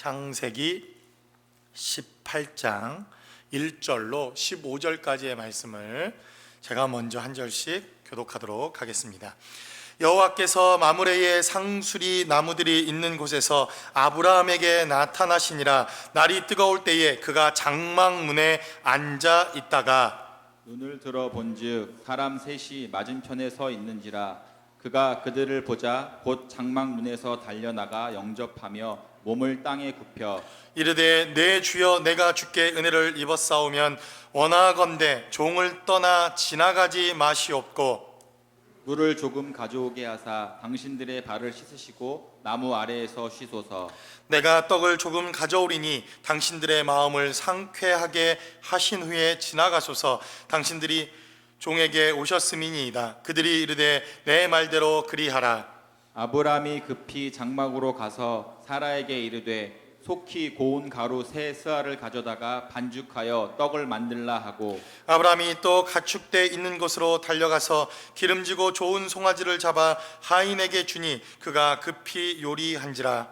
창세기 18장 1절로 15절까지의 말씀을 제가 먼저 한 절씩 교독하도록 하겠습니다. 여호와께서 마므레의 상수리 나무들이 있는 곳에서 아브라함에게 나타나시니라. 날이 뜨거울 때에 그가 장막문에 앉아 있다가 눈을 들어 본즉 사람 셋이 맞은편에 서 있는지라. 그가 그들을 보자 곧 장막문에서 달려나가 영접하며 몸을 땅에 굽혀 이르되 내 주여 내가 주께 은혜를 입었사오면 원하건대 종을 떠나 지나가지 마시옵고 물을 조금 가져오게 하사 당신들의 발을 씻으시고 나무 아래에서 쉬소서. 내가 떡을 조금 가져오리니 당신들의 마음을 상쾌하게 하신 후에 지나가소서. 당신들이 종에게 오셨음이니이다. 그들이 이르되 내 말대로 그리하라. 아브라함이 급히 장막으로 가서 사라에게 이르되 속히 고운 가루 세 스아를 가져다가 반죽하여 떡을 만들라 하고 아브라함이 또 가축대 있는 곳으로 달려가서 기름지고 좋은 송아지를 잡아 하인에게 주니 그가 급히 요리한지라.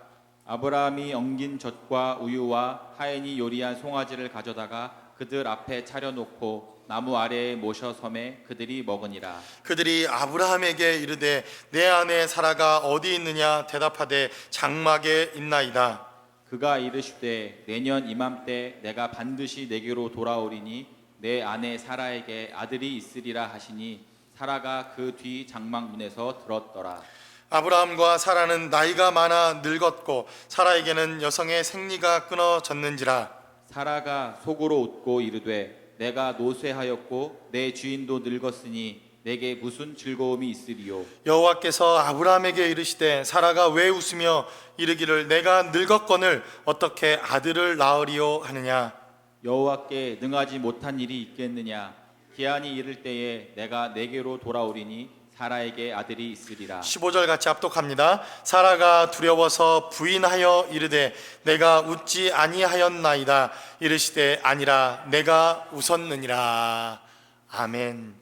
아브라함이 엉긴 젖과 우유와 하인이 요리한 송아지를 가져다가 그들 앞에 차려놓고 나무 아래에 모셔 섬에 그들이 먹으니라. 그들이 아브라함에게 이르되 내 아내 사라가 어디 있느냐 대답하되 장막에 있나이다. 그가 이르시되 내년 이맘때 내가 반드시 내게로 돌아오리니 내 아내 사라에게 아들이 있으리라 하시니 사라가 그 뒤 장막문에서 들었더라. 아브라함과 사라는 나이가 많아 늙었고 사라에게는 여성의 생리가 끊어졌는지라. 사라가 속으로 웃고 이르되 내가 노쇠하였고 내 주인도 늙었으니 내게 무슨 즐거움이 있으리요. 여호와께서 아브라함에게 이르시되 사라가 왜 웃으며 이르기를 내가 늙었거늘 어떻게 아들을 낳으리요 하느냐. 여호와께 능하지 못한 일이 있겠느냐. 기한이 이를 때에 내가 내게로 돌아오리니 사라에게 아들이 있으리라. 15절 같이 합독합니다. 사라가 두려워서 부인하여 이르되 내가 웃지 아니하였나이다. 이르시되 아니라 내가 웃었느니라. 아멘.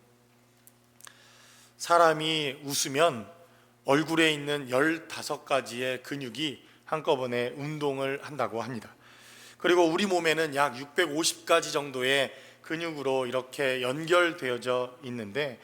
사람이 웃으면 얼굴에 있는 15가지의 근육이 한꺼번에 운동을 한다고 합니다. 그리고 우리 몸에는 약 650가지 정도의 근육으로 이렇게 연결되어져 있는데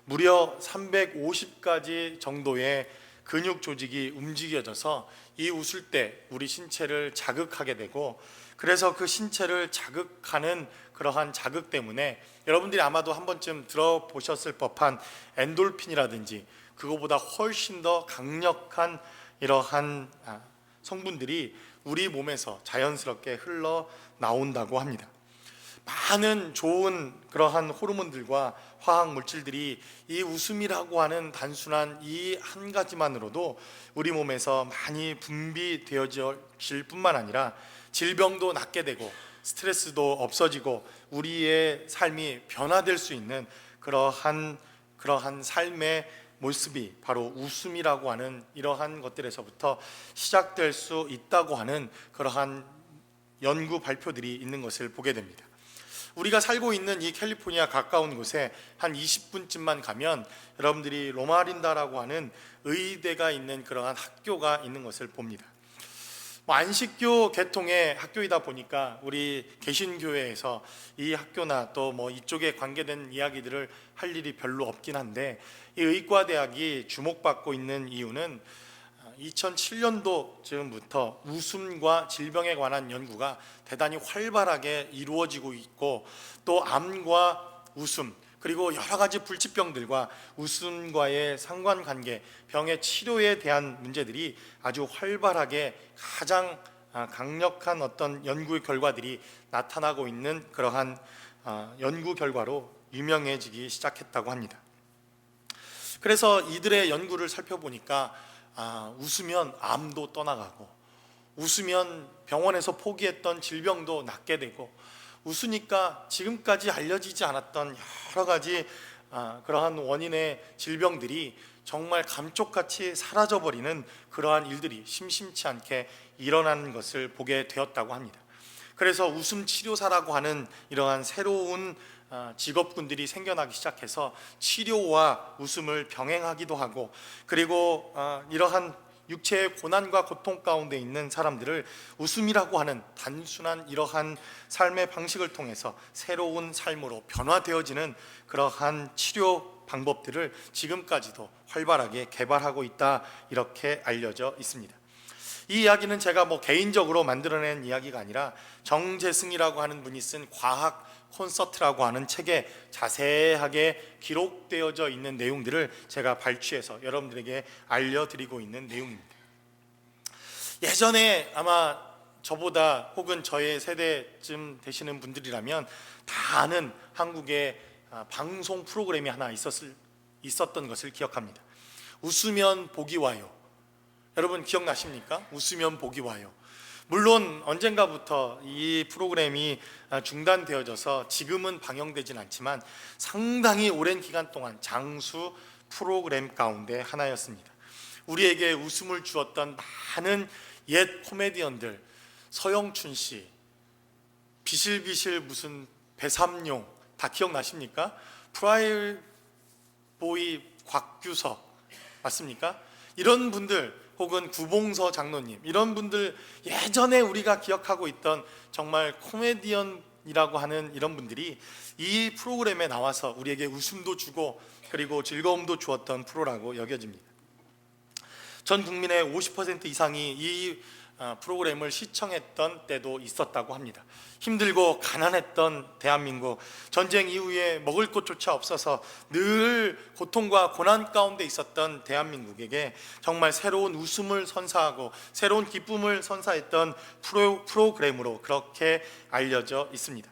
무려 350가지 정도의 근육 조직이 움직여져서 이 웃을 때 우리 신체를 자극하게 되고, 그래서 그 신체를 자극하는 그러한 자극 때문에 여러분들이 아마도 한 번쯤 들어보셨을 법한 엔돌핀이라든지 그거보다 훨씬 더 강력한 이러한 성분들이 우리 몸에서 자연스럽게 흘러 나온다고 합니다. 많은 좋은 그러한 호르몬들과 화학 물질들이 이 웃음이라고 하는 단순한 이 한 가지만으로도 우리 몸에서 많이 분비되어질 뿐만 아니라 질병도 낫게 되고 스트레스도 없어지고 우리의 삶이 변화될 수 있는 그러한 삶의 모습이 바로 웃음이라고 하는 이러한 것들에서부터 시작될 수 있다고 하는 그러한 연구 발표들이 있는 것을 보게 됩니다. 우리가 살고 있는 이 캘리포니아 가까운 곳에 한 20분쯤만 가면 여러분들이 로마린다라고 하는 의대가 있는 그러한 학교가 있는 것을 봅니다. 안식교 계통의 학교이다 보니까 우리 개신교회에서 이 학교나 또 이쪽에 관계된 이야기들을 할 일이 별로 없긴 한데, 이 의과대학이 주목받고 있는 이유는 2007년도 즈음부터 웃음과 질병에 관한 연구가 대단히 활발하게 이루어지고 있고, 또 암과 웃음 그리고 여러 가지 불치병들과 웃음과의 상관관계, 병의 치료에 대한 문제들이 아주 활발하게 가장 강력한 어떤 연구 결과들이 나타나고 있는 그러한 연구 결과로 유명해지기 시작했다고 합니다. 그래서 이들의 연구를 살펴보니까 웃으면 암도 떠나가고, 웃으면 병원에서 포기했던 질병도 낫게 되고, 웃으니까 지금까지 알려지지 않았던 여러 가지 그러한 원인의 질병들이 정말 감쪽같이 사라져버리는 그러한 일들이 심심치 않게 일어나는 것을 보게 되었다고 합니다. 그래서 웃음 치료사라고 하는 이러한 새로운 직업군들이 생겨나기 시작해서 치료와 웃음을 병행하기도 하고, 그리고 이러한 육체의 고난과 고통 가운데 있는 사람들을 웃음이라고 하는 단순한 이러한 삶의 방식을 통해서 새로운 삶으로 변화되어지는 그러한 치료 방법들을 지금까지도 활발하게 개발하고 있다, 이렇게 알려져 있습니다. 이 이야기는 제가 개인적으로 만들어낸 이야기가 아니라 정재승이라고 하는 분이 쓴 과학 콘서트라고 하는 책에 자세하게 기록되어져 있는 내용들을 제가 발췌해서 여러분들에게 알려드리고 있는 내용입니다. 예전에 아마 저보다 혹은 저의 세대쯤 되시는 분들이라면 다 아는 한국의 방송 프로그램이 하나 있었던 것을 기억합니다. 웃으면 복이 와요. 여러분 기억나십니까? 웃으면 복이 와요. 물론 언젠가부터 이 프로그램이 중단되어져서 지금은 방영되진 않지만 상당히 오랜 기간 동안 장수 프로그램 가운데 하나였습니다. 우리에게 웃음을 주었던 많은 옛 코미디언들, 서영춘 씨, 비실비실 무슨 배삼룡 다 기억나십니까? 프라이보이 곽규석 맞습니까? 이런 분들, 혹은 구봉서 장로님, 이런 분들, 예전에 우리가 기억하고 있던 정말 코미디언이라고 하는 이런 분들이 이 프로그램에 나와서 우리에게 웃음도 주고 그리고 즐거움도 주었던 프로라고 여겨집니다. 전 국민의 50% 이상이 이 프로그램을 시청했던 때도 있었다고 합니다. 힘들고 가난했던 대한민국, 전쟁 이후에 먹을 것조차 없어서 늘 고통과 고난 가운데 있었던 대한민국에게 정말 새로운 웃음을 선사하고 새로운 기쁨을 선사했던 프로그램으로 그렇게 알려져 있습니다.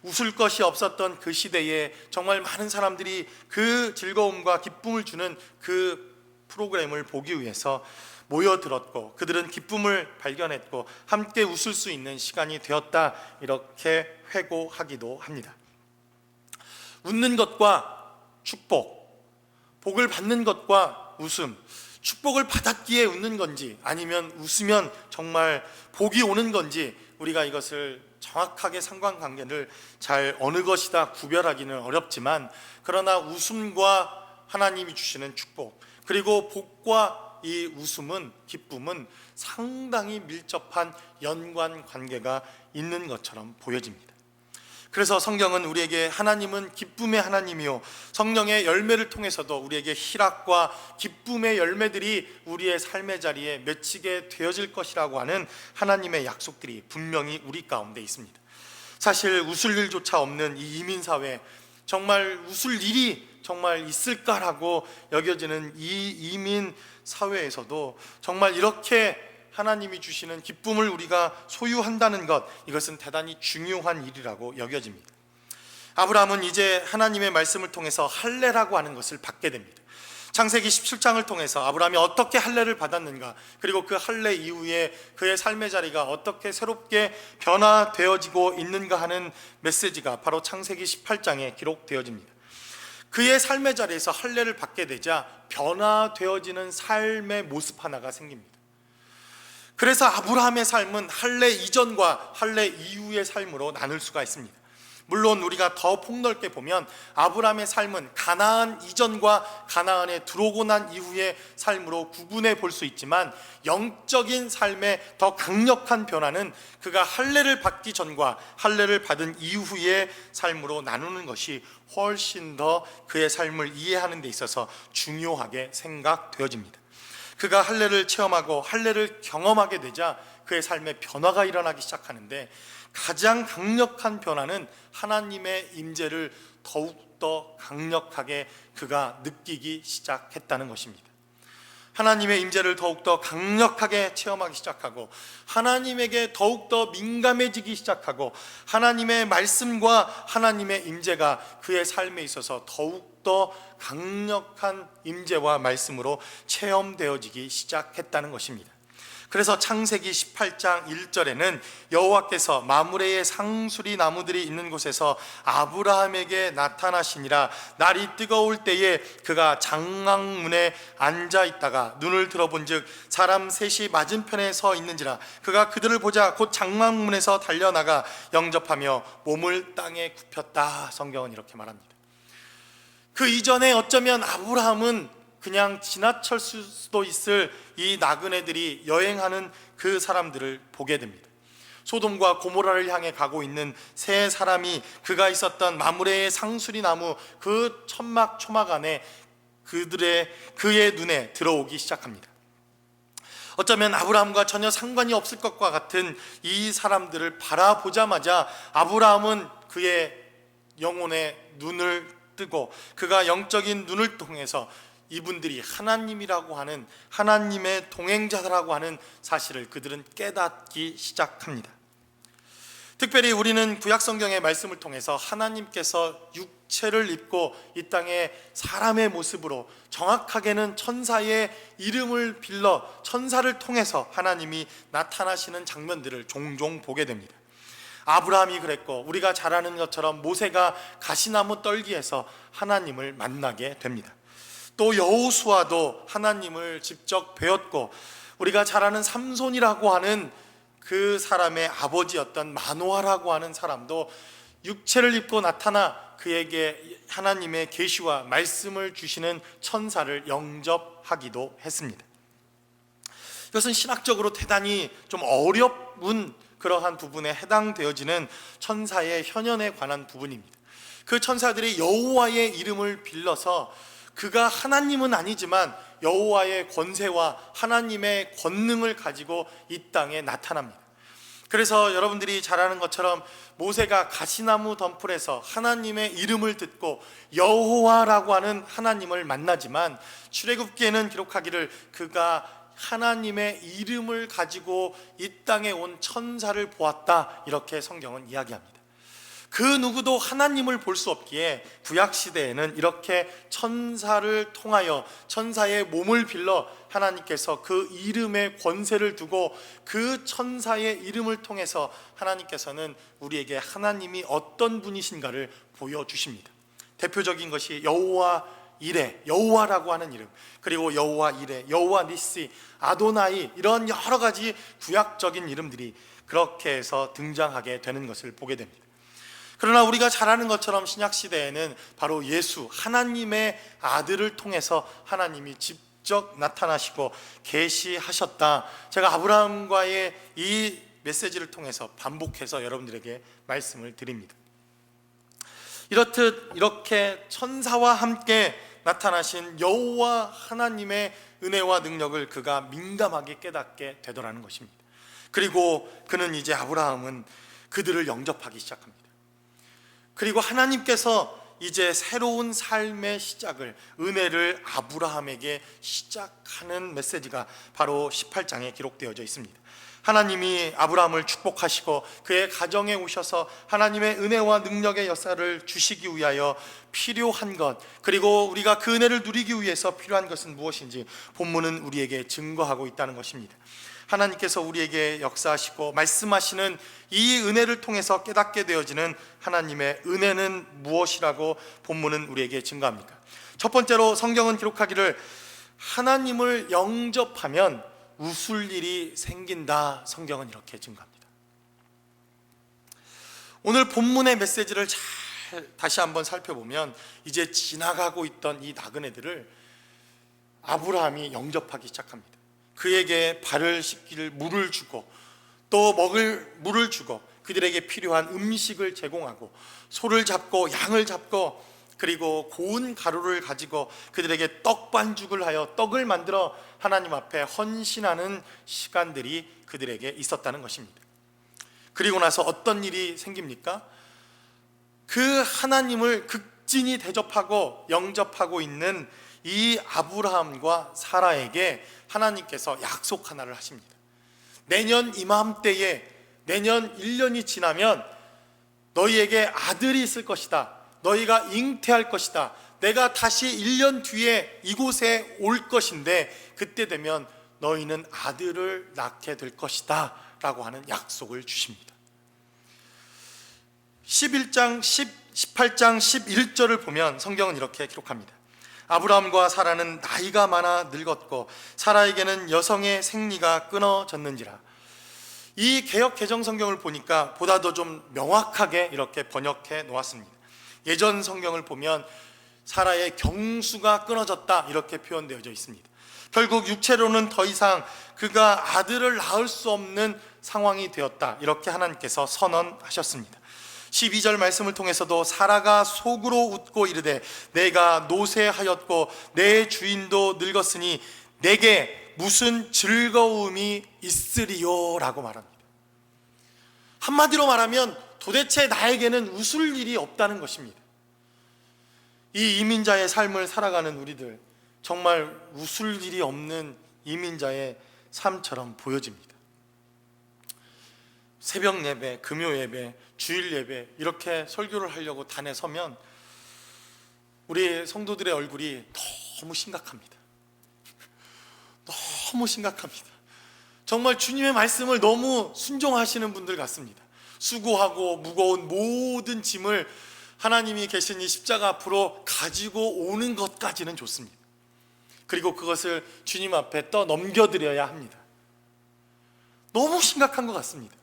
웃을 것이 없었던 그 시대에 정말 많은 사람들이 그 즐거움과 기쁨을 주는 그 프로그램을 보기 위해서 모여들었고 그들은 기쁨을 발견했고 함께 웃을 수 있는 시간이 되었다, 이렇게 회고하기도 합니다. 웃는 것과 축복, 복을 받는 것과 웃음, 축복을 받았기에 웃는 건지 아니면 웃으면 정말 복이 오는 건지 우리가 이것을 정확하게 상관관계를 잘 어느 것이다 구별하기는 어렵지만, 그러나 웃음과 하나님이 주시는 축복, 그리고 복과 이 웃음은, 기쁨은 상당히 밀접한 연관관계가 있는 것처럼 보여집니다. 그래서 성경은 우리에게 하나님은 기쁨의 하나님이요 성령의 열매를 통해서도 우리에게 희락과 기쁨의 열매들이 우리의 삶의 자리에 맺히게 되어질 것이라고 하는 하나님의 약속들이 분명히 우리 가운데 있습니다. 사실 웃을 일조차 없는 이 이민사회, 정말 웃을 일이 정말 있을까라고 여겨지는 이 이민 사회에서도 정말 이렇게 하나님이 주시는 기쁨을 우리가 소유한다는 것, 이것은 대단히 중요한 일이라고 여겨집니다. 아브라함은 이제 하나님의 말씀을 통해서 할례라고 하는 것을 받게 됩니다. 창세기 17장을 통해서 아브라함이 어떻게 할례를 받았는가, 그리고 그 할례 이후에 그의 삶의 자리가 어떻게 새롭게 변화되어지고 있는가 하는 메시지가 바로 창세기 18장에 기록되어집니다. 그의 삶의 자리에서 할례를 받게 되자 변화되어지는 삶의 모습 하나가 생깁니다. 그래서 아브라함의 삶은 할례 이전과 할례 이후의 삶으로 나눌 수가 있습니다. 물론 우리가 더 폭넓게 보면 아브라함의 삶은 가나안 이전과 가나안에 들어오고 난 이후의 삶으로 구분해 볼 수 있지만, 영적인 삶의 더 강력한 변화는 그가 할례를 받기 전과 할례를 받은 이후의 삶으로 나누는 것이 훨씬 더 그의 삶을 이해하는 데 있어서 중요하게 생각되어집니다. 그가 할례를 체험하고 할례를 경험하게 되자 그의 삶에 변화가 일어나기 시작하는데, 가장 강력한 변화는 하나님의 임재를 더욱더 강력하게 그가 느끼기 시작했다는 것입니다. 하나님의 임재를 더욱더 강력하게 체험하기 시작하고 하나님에게 더욱더 민감해지기 시작하고 하나님의 말씀과 하나님의 임재가 그의 삶에 있어서 더욱더 강력한 임재와 말씀으로 체험되어지기 시작했다는 것입니다. 그래서 창세기 18장 1절에는 여호와께서 마므레의 상수리 나무들이 있는 곳에서 아브라함에게 나타나시니라. 날이 뜨거울 때에 그가 장막문에 앉아 있다가 눈을 들어본즉 사람 셋이 맞은편에 서 있는지라. 그가 그들을 보자 곧 장막문에서 달려나가 영접하며 몸을 땅에 굽혔다. 성경은 이렇게 말합니다. 그 이전에 어쩌면 아브라함은 그냥 지나칠 수도 있을 이 나그네들이 여행하는 그 사람들을 보게 됩니다. 소돔과 고모라를 향해 가고 있는 세 사람이 그가 있었던 마므레의 상수리 나무 그 천막 초막 안에 그의 눈에 들어오기 시작합니다. 어쩌면 아브라함과 전혀 상관이 없을 것과 같은 이 사람들을 바라보자마자 아브라함은 그의 영혼의 눈을 뜨고 그가 영적인 눈을 통해서 이분들이 하나님이라고 하는, 하나님의 동행자라고 하는 사실을 그들은 깨닫기 시작합니다. 특별히 우리는 구약성경의 말씀을 통해서 하나님께서 육체를 입고 이 땅에 사람의 모습으로, 정확하게는 천사의 이름을 빌러 천사를 통해서 하나님이 나타나시는 장면들을 종종 보게 됩니다. 아브라함이 그랬고, 우리가 잘 아는 것처럼 모세가 가시나무 떨기에서 하나님을 만나게 됩니다. 또 여호수아도 하나님을 직접 배웠고, 우리가 잘 아는 삼손이라고 하는 그 사람의 아버지였던 마노아라고 하는 사람도 육체를 입고 나타나 그에게 하나님의 계시와 말씀을 주시는 천사를 영접하기도 했습니다. 이것은 신학적으로 대단히 좀 어려운 그러한 부분에 해당되어지는 천사의 현현에 관한 부분입니다. 그 천사들이 여호와의 이름을 빌러서 그가 하나님은 아니지만 여호와의 권세와 하나님의 권능을 가지고 이 땅에 나타납니다. 그래서 여러분들이 잘 아는 것처럼 모세가 가시나무 덤불에서 하나님의 이름을 듣고 여호와라고 하는 하나님을 만나지만, 출애굽기에는 기록하기를 그가 하나님의 이름을 가지고 이 땅에 온 천사를 보았다, 이렇게 성경은 이야기합니다. 그 누구도 하나님을 볼 수 없기에 구약시대에는 이렇게 천사를 통하여, 천사의 몸을 빌러 하나님께서 그 이름의 권세를 두고 그 천사의 이름을 통해서 하나님께서는 우리에게 하나님이 어떤 분이신가를 보여주십니다. 대표적인 것이 여호와 이레, 여호와라고 하는 이름, 그리고 여호와 이레, 여호와 니시, 아도나이, 이런 여러 가지 구약적인 이름들이 그렇게 해서 등장하게 되는 것을 보게 됩니다. 그러나 우리가 잘 아는 것처럼 신약시대에는 바로 예수, 하나님의 아들을 통해서 하나님이 직접 나타나시고 계시하셨다. 제가 아브라함과의 이 메시지를 통해서 반복해서 여러분들에게 말씀을 드립니다. 이렇듯 이렇게 천사와 함께 나타나신 여호와 하나님의 은혜와 능력을 그가 민감하게 깨닫게 되더라는 것입니다. 그리고 그는 이제 아브라함은 그들을 영접하기 시작합니다. 그리고 하나님께서 이제 새로운 삶의 시작을, 은혜를 아브라함에게 시작하는 메시지가 바로 18장에 기록되어져 있습니다. 하나님이 아브라함을 축복하시고 그의 가정에 오셔서 하나님의 은혜와 능력의 역사를 주시기 위하여 필요한 것, 그리고 우리가 그 은혜를 누리기 위해서 필요한 것은 무엇인지 본문은 우리에게 증거하고 있다는 것입니다. 하나님께서 우리에게 역사하시고 말씀하시는 이 은혜를 통해서 깨닫게 되어지는 하나님의 은혜는 무엇이라고 본문은 우리에게 증거합니까? 첫 번째로 성경은 기록하기를 하나님을 영접하면 웃을 일이 생긴다, 성경은 이렇게 증거합니다. 오늘 본문의 메시지를 잘 다시 한번 살펴보면 이제 지나가고 있던 이 나그네들을 아브라함이 영접하기 시작합니다. 그에게 발을 씻길 물을 주고 또 먹을 물을 주고 그들에게 필요한 음식을 제공하고 소를 잡고 양을 잡고 그리고 고운 가루를 가지고 그들에게 떡 반죽을 하여 떡을 만들어 하나님 앞에 헌신하는 시간들이 그들에게 있었다는 것입니다. 그리고 나서 어떤 일이 생깁니까? 그 하나님을 극진히 대접하고 영접하고 있는 이 아브라함과 사라에게 하나님께서 약속 하나를 하십니다. 내년 이맘때에, 내년 1년이 지나면 너희에게 아들이 있을 것이다. 너희가 잉태할 것이다. 내가 다시 1년 뒤에 이곳에 올 것인데 그때 되면 너희는 아들을 낳게 될 것이다 라고 하는 약속을 주십니다. 18장 11절을 보면 성경은 이렇게 기록합니다. 아브라함과 사라는 나이가 많아 늙었고 사라에게는 여성의 생리가 끊어졌는지라. 이 개역 개정 성경을 보니까 보다 더 좀 명확하게 이렇게 번역해 놓았습니다. 예전 성경을 보면 사라의 경수가 끊어졌다, 이렇게 표현되어져 있습니다. 결국 육체로는 더 이상 그가 아들을 낳을 수 없는 상황이 되었다, 이렇게 하나님께서 선언하셨습니다. 12절 말씀을 통해서도 사라가 속으로 웃고 이르되 내가 노쇠하였고 내 주인도 늙었으니 내게 무슨 즐거움이 있으리요 라고 말합니다. 한마디로 말하면 도대체 나에게는 웃을 일이 없다는 것입니다. 이 이민자의 삶을 살아가는 우리들, 정말 웃을 일이 없는 이민자의 삶처럼 보여집니다. 새벽 예배, 금요 예배, 주일 예배 이렇게 설교를 하려고 단에 서면 우리 성도들의 얼굴이 너무 심각합니다. 너무 심각합니다. 정말 주님의 말씀을 너무 순종하시는 분들 같습니다. 수고하고 무거운 모든 짐을 하나님이 계신 이 십자가 앞으로 가지고 오는 것까지는 좋습니다. 그리고 그것을 주님 앞에 떠 넘겨드려야 합니다. 너무 심각한 것 같습니다.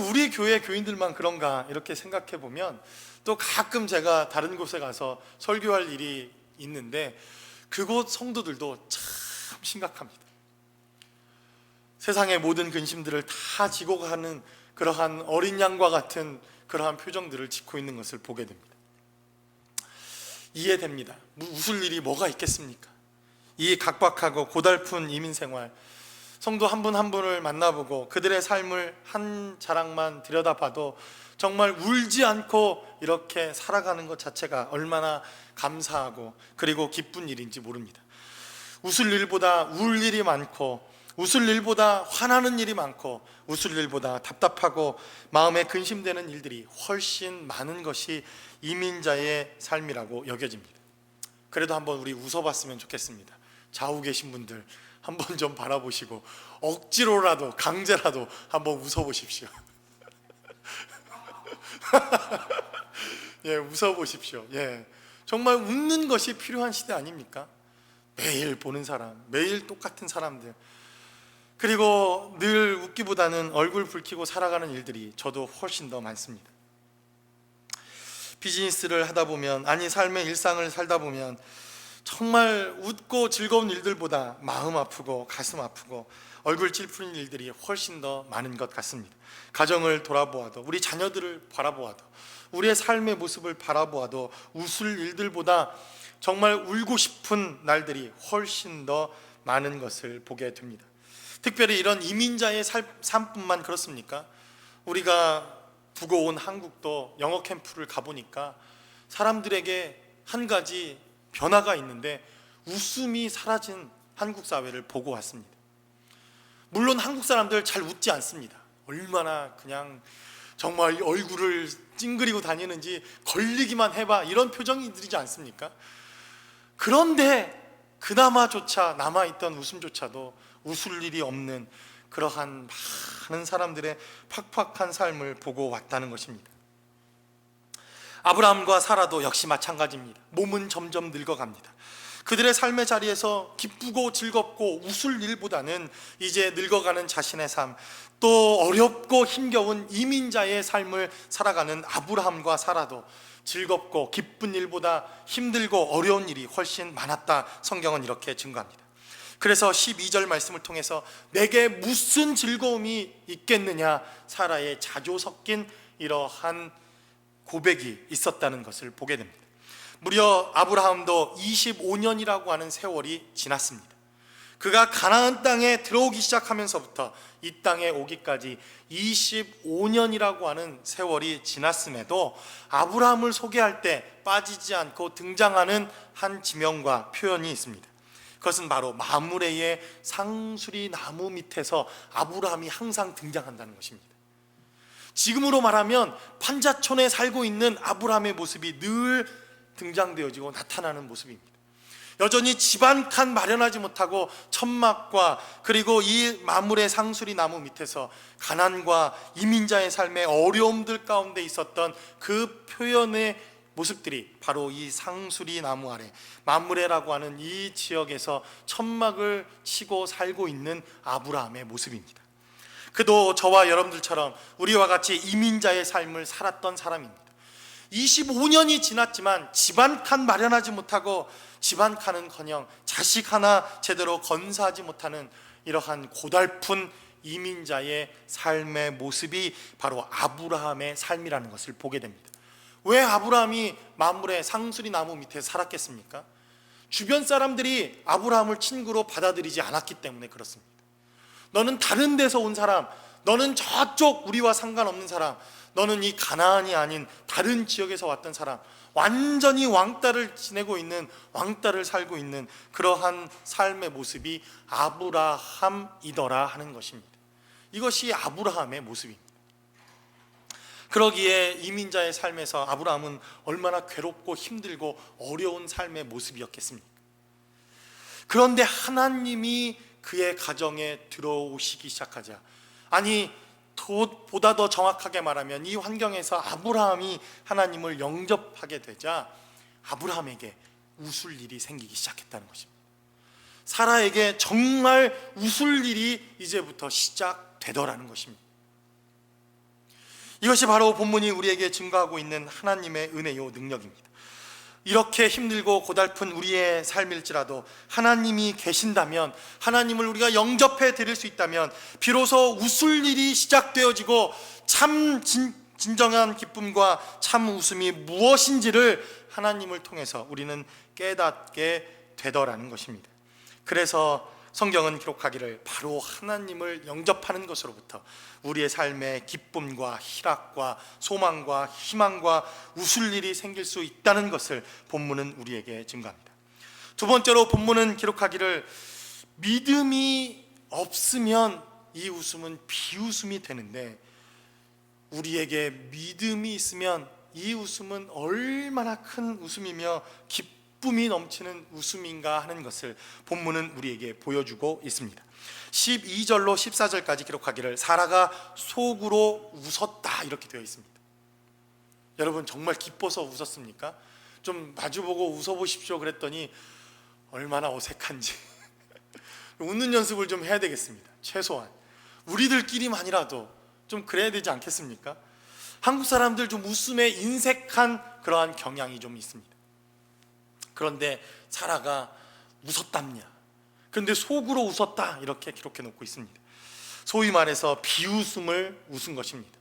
우리 교회 교인들만 그런가 이렇게 생각해 보면 또 가끔 제가 다른 곳에 가서 설교할 일이 있는데 그곳 성도들도 참 심각합니다. 세상의 모든 근심들을 다 지고 가는 그러한 어린 양과 같은 그러한 표정들을 짓고 있는 것을 보게 됩니다. 이해됩니다. 웃을 일이 뭐가 있겠습니까? 이 각박하고 고달픈 이민 생활, 성도 한 분 한 분을 만나보고 그들의 삶을 한 자락만 들여다봐도 정말 울지 않고 이렇게 살아가는 것 자체가 얼마나 감사하고 그리고 기쁜 일인지 모릅니다. 웃을 일보다 울 일이 많고, 웃을 일보다 화나는 일이 많고, 웃을 일보다 답답하고 마음에 근심되는 일들이 훨씬 많은 것이 이민자의 삶이라고 여겨집니다. 그래도 한번 우리 웃어봤으면 좋겠습니다. 좌우 계신 분들 한번 좀 바라보시고 억지로라도 강제라도 한번 웃어보십시오. 예, 웃어보십시오. 예, 정말 웃는 것이 필요한 시대 아닙니까? 매일 보는 사람, 매일 똑같은 사람들, 그리고 늘 웃기보다는 얼굴 붉히고 살아가는 일들이 저도 훨씬 더 많습니다. 비즈니스를 하다 보면, 아니 삶의 일상을 살다 보면 정말 웃고 즐거운 일들보다 마음 아프고 가슴 아프고 얼굴 찔푸는 일들이 훨씬 더 많은 것 같습니다. 가정을 돌아보아도, 우리 자녀들을 바라보아도, 우리의 삶의 모습을 바라보아도 웃을 일들보다 정말 울고 싶은 날들이 훨씬 더 많은 것을 보게 됩니다. 특별히 이런 이민자의 삶뿐만 그렇습니까? 우리가 두고 온 한국도 영어 캠프를 가보니까 사람들에게 한 가지 변화가 있는데 웃음이 사라진 한국 사회를 보고 왔습니다. 물론 한국 사람들 잘 웃지 않습니다. 얼마나 그냥 정말 얼굴을 찡그리고 다니는지 걸리기만 해봐 이런 표정이 들이지 않습니까? 그런데 그나마조차 남아있던 웃음조차도 웃을 일이 없는 그러한 많은 사람들의 팍팍한 삶을 보고 왔다는 것입니다. 아브라함과 사라도 역시 마찬가지입니다. 몸은 점점 늙어갑니다. 그들의 삶의 자리에서 기쁘고 즐겁고 웃을 일보다는 이제 늙어가는 자신의 삶, 또 어렵고 힘겨운 이민자의 삶을 살아가는 아브라함과 사라도 즐겁고 기쁜 일보다 힘들고 어려운 일이 훨씬 많았다, 성경은 이렇게 증거합니다. 그래서 12절 말씀을 통해서 내게 무슨 즐거움이 있겠느냐, 사라의 자조 섞인 이러한 고백이 있었다는 것을 보게 됩니다. 무려 아브라함도 25년이라고 하는 세월이 지났습니다. 그가 가나안 땅에 들어오기 시작하면서부터 이 땅에 오기까지 25년이라고 하는 세월이 지났음에도 아브라함을 소개할 때 빠지지 않고 등장하는 한 지명과 표현이 있습니다. 그것은 바로 마므레의 상수리 나무 밑에서 아브라함이 항상 등장한다는 것입니다. 지금으로 말하면 판자촌에 살고 있는 아브라함의 모습이 늘 등장되어지고 나타나는 모습입니다. 여전히 집 한 칸 마련하지 못하고 천막과 그리고 이 마므레 상수리 나무 밑에서 가난과 이민자의 삶의 어려움들 가운데 있었던 그 표현의 모습들이 바로 이 상수리 나무 아래 마므레라고 하는 이 지역에서 천막을 치고 살고 있는 아브라함의 모습입니다. 그도 저와 여러분들처럼 우리와 같이 이민자의 삶을 살았던 사람입니다. 25년이 지났지만 집 한 칸 마련하지 못하고 집 한 칸은커녕 자식 하나 제대로 건사하지 못하는 이러한 고달픈 이민자의 삶의 모습이 바로 아브라함의 삶이라는 것을 보게 됩니다. 왜 아브라함이 만물의 상수리 나무 밑에 살았겠습니까? 주변 사람들이 아브라함을 친구로 받아들이지 않았기 때문에 그렇습니다. 너는 다른 데서 온 사람, 너는 저쪽 우리와 상관없는 사람, 너는 이 가나안이 아닌 다른 지역에서 왔던 사람, 완전히 왕따를 지내고 있는, 왕따를 살고 있는 그러한 삶의 모습이 아브라함이더라 하는 것입니다. 이것이 아브라함의 모습입니다. 그러기에 이민자의 삶에서 아브라함은 얼마나 괴롭고 힘들고 어려운 삶의 모습이었겠습니까? 그런데 하나님이 그의 가정에 들어오시기 시작하자, 아니 보다 더 정확하게 말하면 이 환경에서 아브라함이 하나님을 영접하게 되자 아브라함에게 웃을 일이 생기기 시작했다는 것입니다. 사라에게 정말 웃을 일이 이제부터 시작되더라는 것입니다. 이것이 바로 본문이 우리에게 증거하고 있는 하나님의 은혜요 능력입니다. 이렇게 힘들고 고달픈 우리의 삶일지라도 하나님이 계신다면, 하나님을 우리가 영접해 드릴 수 있다면 비로소 웃을 일이 시작되어지고 참 진정한 기쁨과 참 웃음이 무엇인지를 하나님을 통해서 우리는 깨닫게 되더라는 것입니다. 그래서 성경은 기록하기를 바로 하나님을 영접하는 것으로부터 우리의 삶에 기쁨과 희락과 소망과 희망과 웃을 일이 생길 수 있다는 것을 본문은 우리에게 증거합니다. 두 번째로 본문은 기록하기를 믿음이 없으면 이 웃음은 비웃음이 되는데 우리에게 믿음이 있으면 이 웃음은 얼마나 큰 웃음이며 기쁨이 넘치는 웃음인가 하는 것을 본문은 우리에게 보여주고 있습니다. 12절로 14절까지 기록하기를 사라가 속으로 웃었다 이렇게 되어 있습니다. 여러분 정말 기뻐서 웃었습니까? 좀 마주보고 웃어보십시오 그랬더니 얼마나 어색한지 웃는 연습을 좀 해야 되겠습니다. 최소한 우리들끼리만이라도 좀 그래야 되지 않겠습니까? 한국 사람들 좀 웃음에 인색한 그러한 경향이 좀 있습니다. 그런데 사라가 웃었답니다. 그런데 속으로 웃었다 이렇게 기록해 놓고 있습니다. 소위 말해서 비웃음을 웃은 것입니다.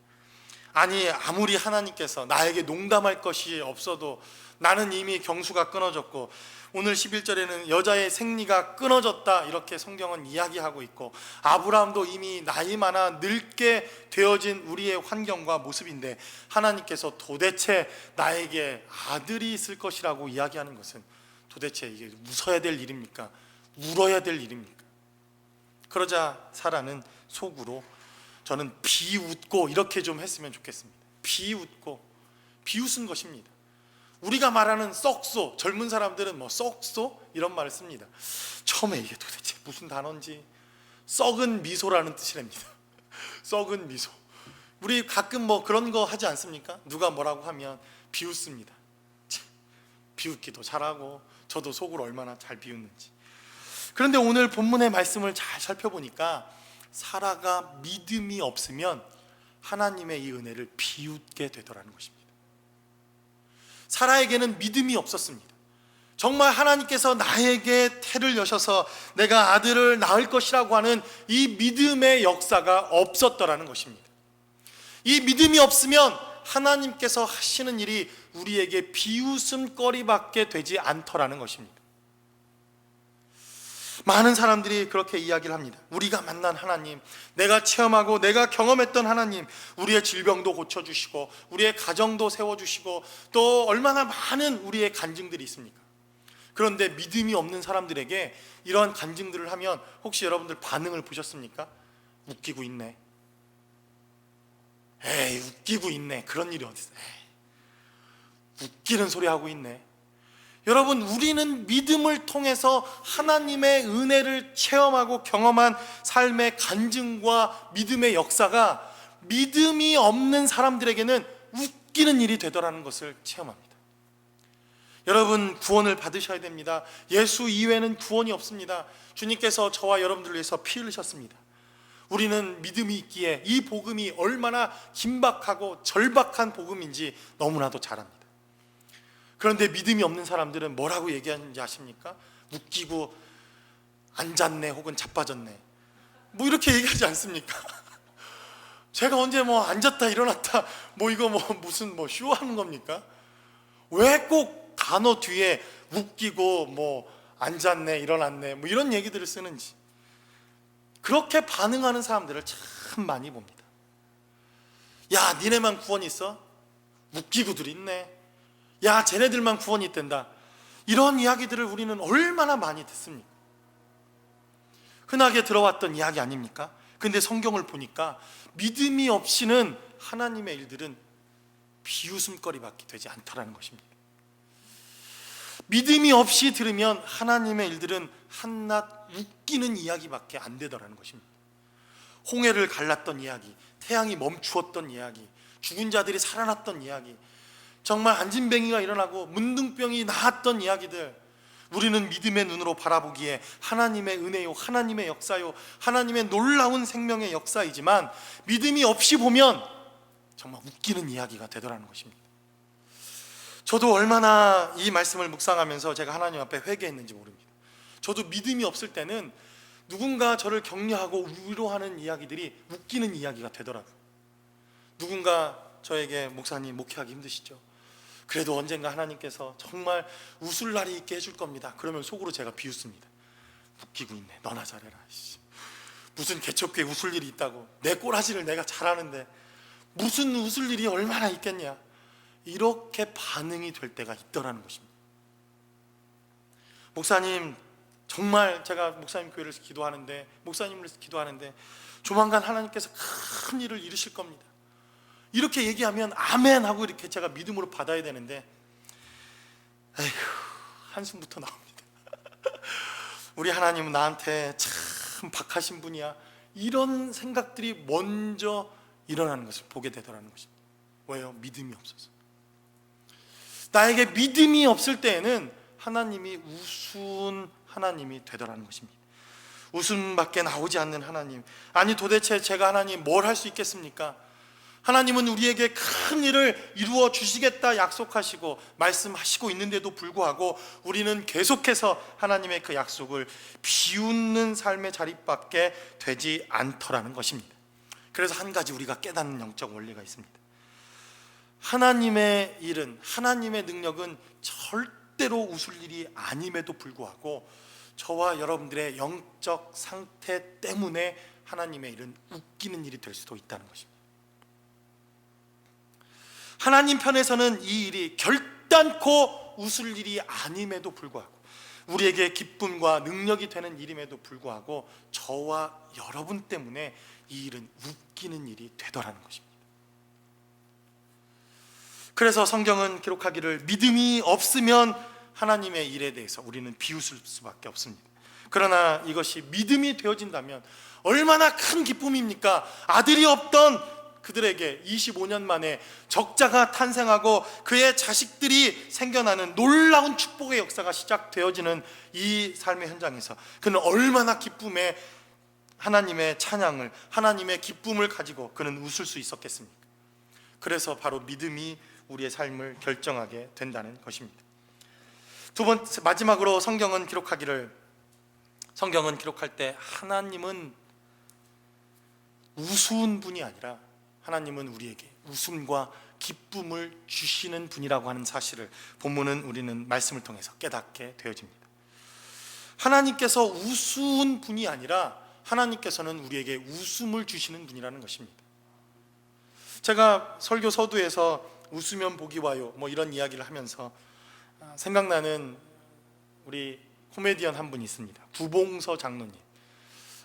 아니 아무리 하나님께서 나에게 농담할 것이 없어도 나는 이미 경수가 끊어졌고 오늘 11절에는 여자의 생리가 끊어졌다 이렇게 성경은 이야기하고 있고 아브라함도 이미 나이 많아 늙게 되어진 우리의 환경과 모습인데 하나님께서 도대체 나에게 아들이 있을 것이라고 이야기하는 것은 도대체 이게 웃어야 될 일입니까? 울어야 될 일입니까? 그러자 사라는 속으로 저는 비웃고 이렇게 좀 했으면 좋겠습니다. 비웃고 비웃은 것입니다. 우리가 말하는 썩소, 젊은 사람들은 뭐 썩소 이런 말을 씁니다. 처음에 이게 도대체 무슨 단어인지 썩은 미소라는 뜻이랍니다. 썩은 미소. 우리 가끔 뭐 그런 거 하지 않습니까? 누가 뭐라고 하면 비웃습니다. 비웃기도 잘하고 저도 속으로 얼마나 잘 비웃는지. 그런데 오늘 본문의 말씀을 잘 살펴보니까 사라가 믿음이 없으면 하나님의 이 은혜를 비웃게 되더라는 것입니다. 사라에게는 믿음이 없었습니다. 정말 하나님께서 나에게 태를 여셔서 내가 아들을 낳을 것이라고 하는 이 믿음의 역사가 없었더라는 것입니다. 이 믿음이 없으면 하나님께서 하시는 일이 우리에게 비웃음거리밖에 되지 않더라는 것입니다. 많은 사람들이 그렇게 이야기를 합니다. 우리가 만난 하나님, 내가 체험하고 내가 경험했던 하나님, 우리의 질병도 고쳐주시고 우리의 가정도 세워주시고 또 얼마나 많은 우리의 간증들이 있습니까? 그런데 믿음이 없는 사람들에게 이러한 간증들을 하면 혹시 여러분들 반응을 보셨습니까? 웃기고 있네. 에이 웃기고 있네. 그런 일이 어디 있어. 에이, 웃기는 소리 하고 있네. 여러분 우리는 믿음을 통해서 하나님의 은혜를 체험하고 경험한 삶의 간증과 믿음의 역사가 믿음이 없는 사람들에게는 웃기는 일이 되더라는 것을 체험합니다. 여러분 구원을 받으셔야 됩니다. 예수 이외에는 구원이 없습니다. 주님께서 저와 여러분들을 위해서 피 흘리셨습니다. 우리는 믿음이 있기에 이 복음이 얼마나 긴박하고 절박한 복음인지 너무나도 잘 압니다. 그런데 믿음이 없는 사람들은 뭐라고 얘기하는지 아십니까? 웃기고 앉았네 혹은 자빠졌네 뭐 이렇게 얘기하지 않습니까? 제가 언제 뭐 앉았다 일어났다 뭐 이거 뭐 무슨 뭐 쇼하는 겁니까? 왜 꼭 단어 뒤에 웃기고 뭐 앉았네 일어났네 뭐 이런 얘기들을 쓰는지, 그렇게 반응하는 사람들을 참 많이 봅니다. 야, 니네만 구원이 있어? 웃기고들 있네. 야, 쟤네들만 구원이 있단다. 이런 이야기들을 우리는 얼마나 많이 듣습니까? 흔하게 들어왔던 이야기 아닙니까? 근데 성경을 보니까 믿음이 없이는 하나님의 일들은 비웃음거리밖에 되지 않다라는 것입니다. 믿음이 없이 들으면 하나님의 일들은 한낱 웃기는 이야기밖에 안 되더라는 것입니다. 홍해를 갈랐던 이야기, 태양이 멈추었던 이야기, 죽은 자들이 살아났던 이야기, 정말 안진뱅이가 일어나고 문둥병이 나았던 이야기들, 우리는 믿음의 눈으로 바라보기에 하나님의 은혜요, 하나님의 역사요, 하나님의 놀라운 생명의 역사이지만 믿음이 없이 보면 정말 웃기는 이야기가 되더라는 것입니다. 저도 얼마나 이 말씀을 묵상하면서 제가 하나님 앞에 회개했는지 모릅니다. 저도 믿음이 없을 때는 누군가 저를 격려하고 위로하는 이야기들이 웃기는 이야기가 되더라고요. 누군가 저에게 목사님 목회하기 힘드시죠? 그래도 언젠가 하나님께서 정말 웃을 날이 있게 해줄 겁니다. 그러면 속으로 제가 비웃습니다. 웃기고 있네. 너나 잘해라. 무슨 개척교회 웃을 일이 있다고. 내 꼬라지를 내가 잘하는데 무슨 웃을 일이 얼마나 있겠냐. 이렇게 반응이 될 때가 있더라는 것입니다. 목사님, 정말 제가 목사님 교회를 기도하는데, 목사님을 기도하는데 조만간 하나님께서 큰 일을 이루실 겁니다. 이렇게 얘기하면 아멘 하고 이렇게 제가 믿음으로 받아야 되는데, 에휴, 한숨부터 나옵니다. 우리 하나님은 나한테 참 박하신 분이야, 이런 생각들이 먼저 일어나는 것을 보게 되더라는 것입니다. 왜요? 믿음이 없어서. 나에게 믿음이 없을 때에는 하나님이 우스운 하나님이 되더라는 것입니다. 웃음밖에 나오지 않는 하나님. 아니, 도대체 제가 하나님 뭘 할 수 있겠습니까? 하나님은 우리에게 큰 일을 이루어 주시겠다 약속하시고 말씀하시고 있는데도 불구하고 우리는 계속해서 하나님의 그 약속을 비웃는 삶의 자리밖에 되지 않더라는 것입니다. 그래서 한 가지 우리가 깨닫는 영적 원리가 있습니다. 하나님의 일은, 하나님의 능력은 절대로 웃을 일이 아님에도 불구하고 저와 여러분들의 영적 상태 때문에 하나님의 일은 웃기는 일이 될 수도 있다는 것입니다. 하나님 편에서는 이 일이 결단코 웃을 일이 아님에도 불구하고, 우리에게 기쁨과 능력이 되는 일임에도 불구하고 저와 여러분 때문에 이 일은 웃기는 일이 되더라는 것입니다. 그래서 성경은 기록하기를 믿음이 없으면 하나님의 일에 대해서 우리는 비웃을 수밖에 없습니다. 그러나 이것이 믿음이 되어진다면 얼마나 큰 기쁨입니까? 아들이 없던 그들에게 25년 만에 적자가 탄생하고 그의 자식들이 생겨나는 놀라운 축복의 역사가 시작되어지는 이 삶의 현장에서 그는 얼마나 기쁨에 하나님의 찬양을, 하나님의 기쁨을 가지고 그는 웃을 수 있었겠습니까? 그래서 바로 믿음이 우리의 삶을 결정하게 된다는 것입니다. 두 번째, 마지막으로 성경은 기록할 때 하나님은 우스운 분이 아니라 하나님은 우리에게 웃음과 기쁨을 주시는 분이라고 하는 사실을 본문은 우리는 말씀을 통해서 깨닫게 되어집니다. 하나님께서 우스운 분이 아니라 하나님께서는 우리에게 웃음을 주시는 분이라는 것입니다. 제가 설교 서두에서 웃으면 복이 와요 뭐 이런 이야기를 하면서 생각나는 우리 코미디언 한 분이 있습니다. 구봉서 장로님.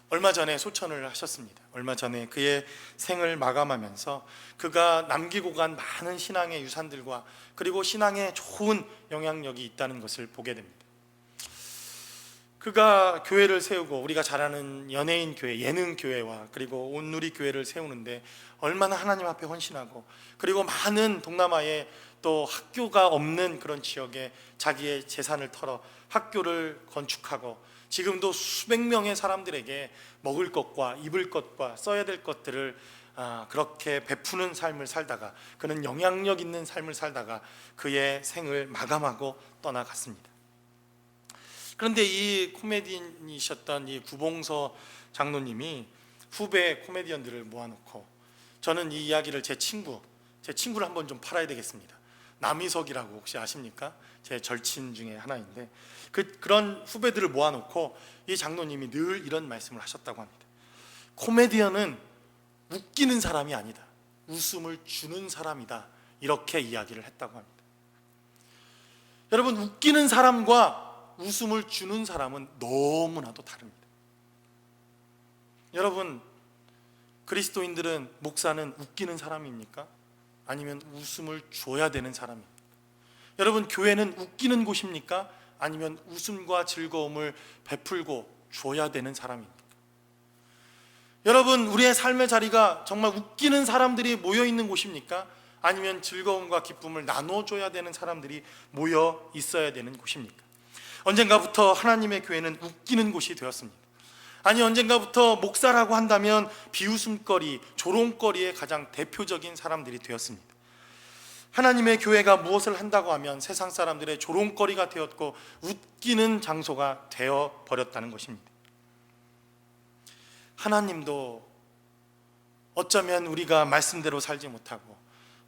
얼마 전에 소천을 하셨습니다. 얼마 전에 그의 생을 마감하면서 그가 남기고 간 많은 신앙의 유산들과 그리고 신앙에 좋은 영향력이 있다는 것을 보게 됩니다. 그가 교회를 세우고 우리가 잘 아는 연예인 교회, 예능 교회와 그리고 온누리 교회를 세우는데 얼마나 하나님 앞에 헌신하고, 그리고 많은 동남아에 또 학교가 없는 그런 지역에 자기의 재산을 털어 학교를 건축하고 지금도 수백 명의 사람들에게 먹을 것과 입을 것과 써야 될 것들을 그렇게 베푸는 삶을 살다가, 그는 영향력 있는 삶을 살다가 그의 생을 마감하고 떠나갔습니다. 그런데 이 코미디언이셨던 이 구봉서 장로님이 후배 코미디언들을 모아놓고, 저는 이 이야기를 제 친구를 한번 좀 팔아야 되겠습니다. 남희석이라고 혹시 아십니까? 제 절친 중에 하나인데, 그런 후배들을 모아놓고 이 장로님이 늘 이런 말씀을 하셨다고 합니다. 코미디언은 웃기는 사람이 아니다, 웃음을 주는 사람이다, 이렇게 이야기를 했다고 합니다. 여러분, 웃기는 사람과 웃음을 주는 사람은 너무나도 다릅니다. 여러분, 그리스도인들은, 목사는 웃기는 사람입니까? 아니면 웃음을 줘야 되는 사람입니까? 여러분, 교회는 웃기는 곳입니까? 아니면 웃음과 즐거움을 베풀고 줘야 되는 사람입니까? 여러분, 우리의 삶의 자리가 정말 웃기는 사람들이 모여 있는 곳입니까? 아니면 즐거움과 기쁨을 나눠줘야 되는 사람들이 모여 있어야 되는 곳입니까? 언젠가부터 하나님의 교회는 웃기는 곳이 되었습니다. 아니, 언젠가부터 목사라고 한다면 비웃음거리, 조롱거리의 가장 대표적인 사람들이 되었습니다. 하나님의 교회가 무엇을 한다고 하면 세상 사람들의 조롱거리가 되었고 웃기는 장소가 되어버렸다는 것입니다. 하나님도 어쩌면 우리가 말씀대로 살지 못하고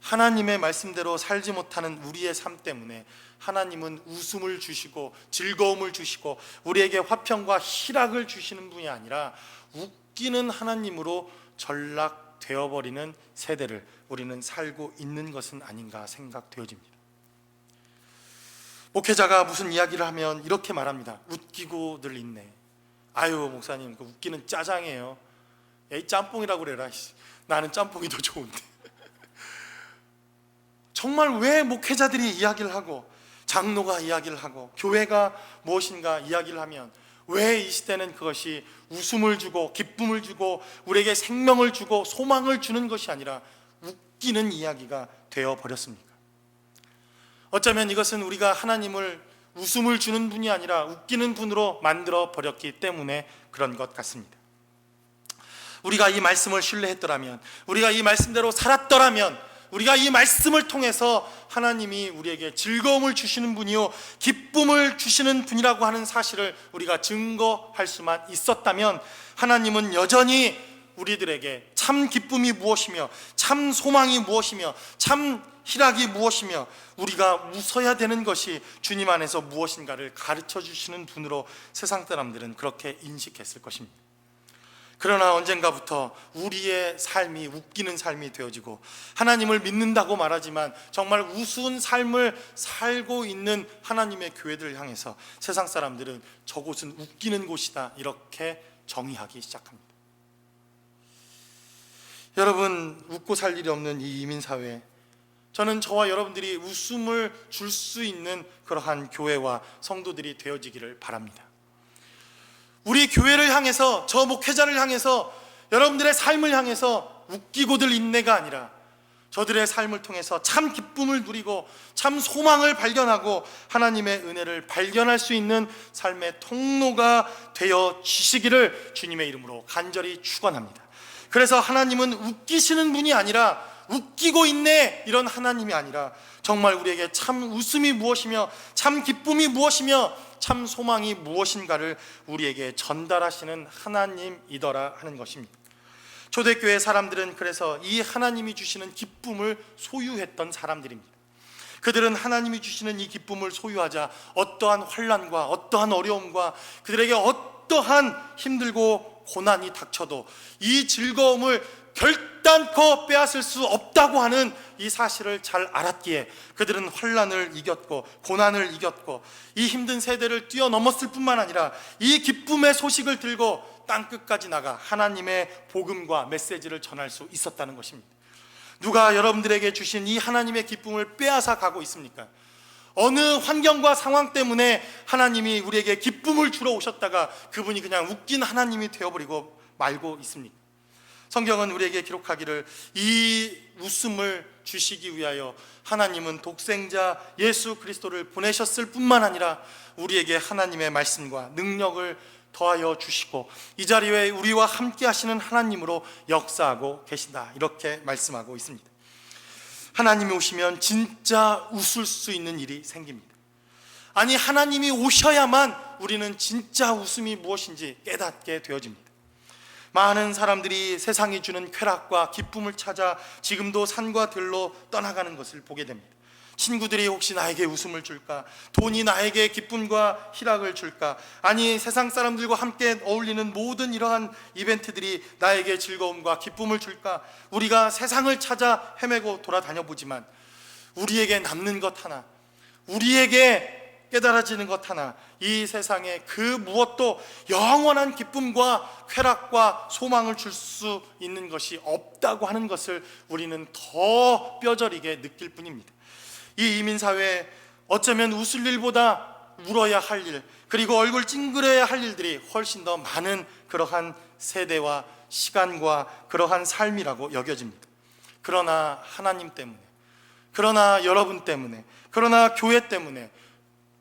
하나님의 말씀대로 살지 못하는 우리의 삶 때문에 하나님은 웃음을 주시고 즐거움을 주시고 우리에게 화평과 희락을 주시는 분이 아니라 웃기는 하나님으로 전락되어버리는 세대를 우리는 살고 있는 것은 아닌가 생각되어집니다. 목회자가 무슨 이야기를 하면 이렇게 말합니다. 웃기고들 있네. 아유, 목사님, 그 웃기는 짜장이에요. 야, 이 짬뽕이라고 그래라. 나는 짬뽕이 더 좋은데. 정말 왜 목회자들이 이야기를 하고 장로가 이야기를 하고 교회가 무엇인가 이야기를 하면 왜 이 시대는 그것이 웃음을 주고 기쁨을 주고 우리에게 생명을 주고 소망을 주는 것이 아니라 웃기는 이야기가 되어버렸습니까? 어쩌면 이것은 우리가 하나님을 웃음을 주는 분이 아니라 웃기는 분으로 만들어 버렸기 때문에 그런 것 같습니다. 우리가 이 말씀을 신뢰했더라면, 우리가 이 말씀대로 살았더라면, 우리가 이 말씀을 통해서 하나님이 우리에게 즐거움을 주시는 분이요 기쁨을 주시는 분이라고 하는 사실을 우리가 증거할 수만 있었다면, 하나님은 여전히 우리들에게 참 기쁨이 무엇이며 참 소망이 무엇이며 참 희락이 무엇이며 우리가 웃어야 되는 것이 주님 안에서 무엇인가를 가르쳐 주시는 분으로 세상 사람들은 그렇게 인식했을 것입니다. 그러나 언젠가부터 우리의 삶이 웃기는 삶이 되어지고 하나님을 믿는다고 말하지만 정말 우스운 삶을 살고 있는 하나님의 교회들을 향해서 세상 사람들은 저곳은 웃기는 곳이다 이렇게 정의하기 시작합니다. 여러분, 웃고 살 일이 없는 이 이민사회에 저는 저와 여러분들이 웃음을 줄 수 있는 그러한 교회와 성도들이 되어지기를 바랍니다. 우리 교회를 향해서, 저 목회자를 향해서, 여러분들의 삶을 향해서 웃기고들 인내가 아니라 저들의 삶을 통해서 참 기쁨을 누리고 참 소망을 발견하고 하나님의 은혜를 발견할 수 있는 삶의 통로가 되어 주시기를 주님의 이름으로 간절히 축원합니다. 그래서 하나님은 웃기시는 분이 아니라 웃기고 있네 이런 하나님이 아니라 정말 우리에게 참 웃음이 무엇이며 참 기쁨이 무엇이며 참 소망이 무엇인가를 우리에게 전달하시는 하나님이더라 하는 것입니다. 초대교회 사람들은 그래서 이 하나님이 주시는 기쁨을 소유했던 사람들입니다. 그들은 하나님이 주시는 이 기쁨을 소유하자 어떠한 환난과 어떠한 어려움과 그들에게 어떠한 힘들고 고난이 닥쳐도 이 즐거움을 결단코 빼앗을 수 없다고 하는 이 사실을 잘 알았기에 그들은 환난을 이겼고 고난을 이겼고 이 힘든 세대를 뛰어넘었을 뿐만 아니라 이 기쁨의 소식을 들고 땅끝까지 나가 하나님의 복음과 메시지를 전할 수 있었다는 것입니다. 누가 여러분들에게 주신 이 하나님의 기쁨을 빼앗아 가고 있습니까? 어느 환경과 상황 때문에 하나님이 우리에게 기쁨을 주러 오셨다가 그분이 그냥 웃긴 하나님이 되어버리고 말고 있습니까? 성경은 우리에게 기록하기를 이 웃음을 주시기 위하여 하나님은 독생자 예수 그리스도를 보내셨을 뿐만 아니라 우리에게 하나님의 말씀과 능력을 더하여 주시고 이 자리에 우리와 함께 하시는 하나님으로 역사하고 계신다, 이렇게 말씀하고 있습니다. 하나님이 오시면 진짜 웃을 수 있는 일이 생깁니다. 아니, 하나님이 오셔야만 우리는 진짜 웃음이 무엇인지 깨닫게 되어집니다. 많은 사람들이 세상이 주는 쾌락과 기쁨을 찾아 지금도 산과 들로 떠나가는 것을 보게 됩니다. 친구들이 혹시 나에게 웃음을 줄까? 돈이 나에게 기쁨과 희락을 줄까? 아니, 세상 사람들과 함께 어울리는 모든 이러한 이벤트들이 나에게 즐거움과 기쁨을 줄까? 우리가 세상을 찾아 헤매고 돌아다녀 보지만 우리에게 남는 것 하나, 우리에게 깨달아지는 것 하나, 이 세상에 그 무엇도 영원한 기쁨과 쾌락과 소망을 줄 수 있는 것이 없다고 하는 것을 우리는 더 뼈저리게 느낄 뿐입니다. 이 이민사회에 어쩌면 웃을 일보다 울어야 할 일, 그리고 얼굴 찡그려야 할 일들이 훨씬 더 많은 그러한 세대와 시간과 그러한 삶이라고 여겨집니다. 그러나 하나님 때문에, 그러나 여러분 때문에, 그러나 교회 때문에,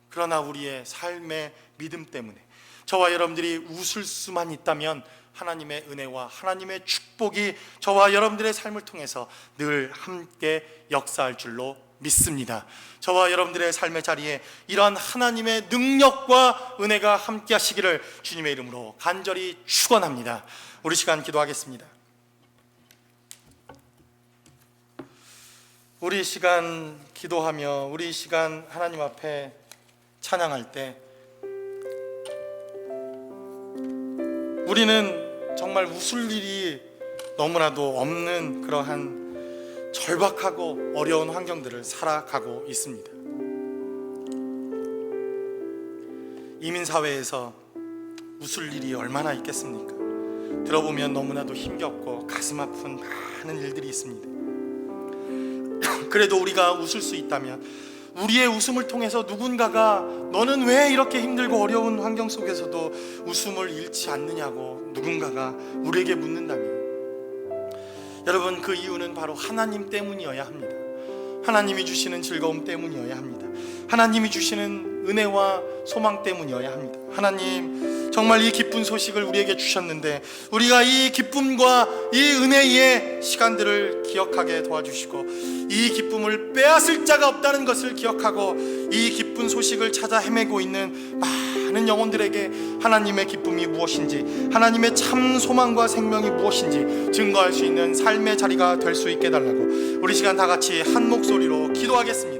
그러나 우리의 삶의 믿음 때문에 저와 여러분들이 웃을 수만 있다면 하나님의 은혜와 하나님의 축복이 저와 여러분들의 삶을 통해서 늘 함께 역사할 줄로 믿습니다. 저와 여러분들의 삶의 자리에 이러한 하나님의 능력과 은혜가 함께 하시기를 주님의 이름으로 간절히 축원합니다. 우리 시간 기도하겠습니다. 우리 시간 기도하며 우리 시간 하나님 앞에 찬양할 때 우리는 정말 웃을 일이 너무나도 없는 그러한 절박하고 어려운 환경들을 살아가고 있습니다. 이민사회에서 웃을 일이 얼마나 있겠습니까? 들어보면 너무나도 힘겹고 가슴 아픈 많은 일들이 있습니다. 그래도 우리가 웃을 수 있다면 우리의 웃음을 통해서 누군가가 너는 왜 이렇게 힘들고 어려운 환경 속에서도 웃음을 잃지 않느냐고 누군가가 우리에게 묻는다면 여러분, 그 이유는 바로 하나님 때문이어야 합니다. 하나님이 주시는 즐거움 때문이어야 합니다. 하나님이 주시는 은혜와 소망 때문이어야 합니다. 하나님, 정말 이 기쁜 소식을 우리에게 주셨는데 우리가 이 기쁨과 이 은혜의 시간들을 기억하게 도와주시고 이 기쁨을 빼앗을 자가 없다는 것을 기억하고 이 기쁜 소식을 찾아 헤매고 있는 많은 영혼들에게 하나님의 기쁨이 무엇인지, 하나님의 참 소망과 생명이 무엇인지 증거할 수 있는 삶의 자리가 될 수 있게 해달라고 우리 시간 다 같이 한 목소리로 기도하겠습니다.